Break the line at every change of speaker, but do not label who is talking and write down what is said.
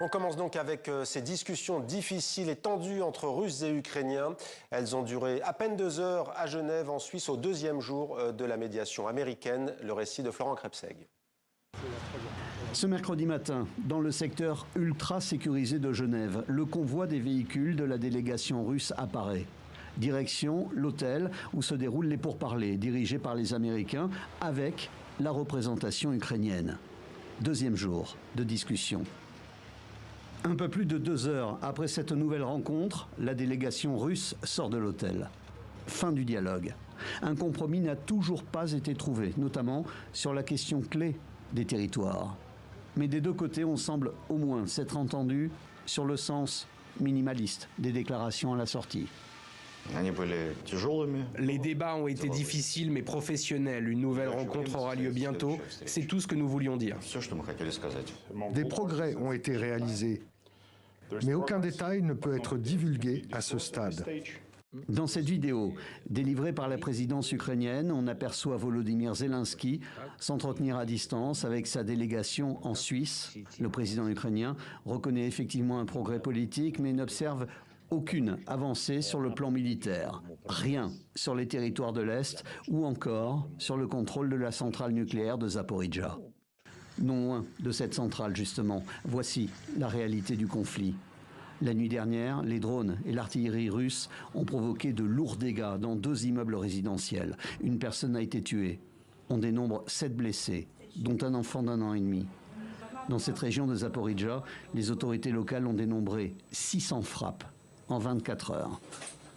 On commence donc avec ces discussions difficiles et tendues entre Russes et Ukrainiens. Elles ont duré à peine 2 heures à Genève, en Suisse, au 2e jour de la médiation américaine. Le récit de Florent Krebseg.
Ce mercredi matin, dans le secteur ultra sécurisé de Genève, le convoi des véhicules de la délégation russe apparaît. Direction l'hôtel où se déroulent les pourparlers, dirigés par les Américains, avec la représentation ukrainienne. 2e jour de discussion. Un peu plus de 2 heures après cette nouvelle rencontre, la délégation russe sort de l'hôtel. Fin du dialogue. Un compromis n'a toujours pas été trouvé, notamment sur la question clé des territoires. Mais des deux côtés, on semble au moins s'être entendu sur le sens minimaliste des déclarations à la sortie.
Les débats ont été difficiles mais professionnels. Une nouvelle rencontre aura lieu bientôt. C'est tout ce que nous voulions dire.
Des progrès ont été réalisés, mais aucun détail ne peut être divulgué à ce stade.
Dans cette vidéo, délivrée par la présidence ukrainienne, on aperçoit Volodymyr Zelensky s'entretenir à distance avec sa délégation en Suisse. Le président ukrainien reconnaît effectivement un progrès politique, mais n'observe aucune avancée sur le plan militaire. Rien sur les territoires de l'Est ou encore sur le contrôle de la centrale nucléaire de Zaporijjia. Non loin de cette centrale, justement, voici la réalité du conflit. La nuit dernière, les drones et l'artillerie russe ont provoqué de lourds dégâts dans 2 immeubles résidentiels. Une personne a été tuée. On dénombre 7 blessés, dont un enfant d'1 an et demi. Dans cette région de Zaporijjia, les autorités locales ont dénombré 600 frappes en 24 heures.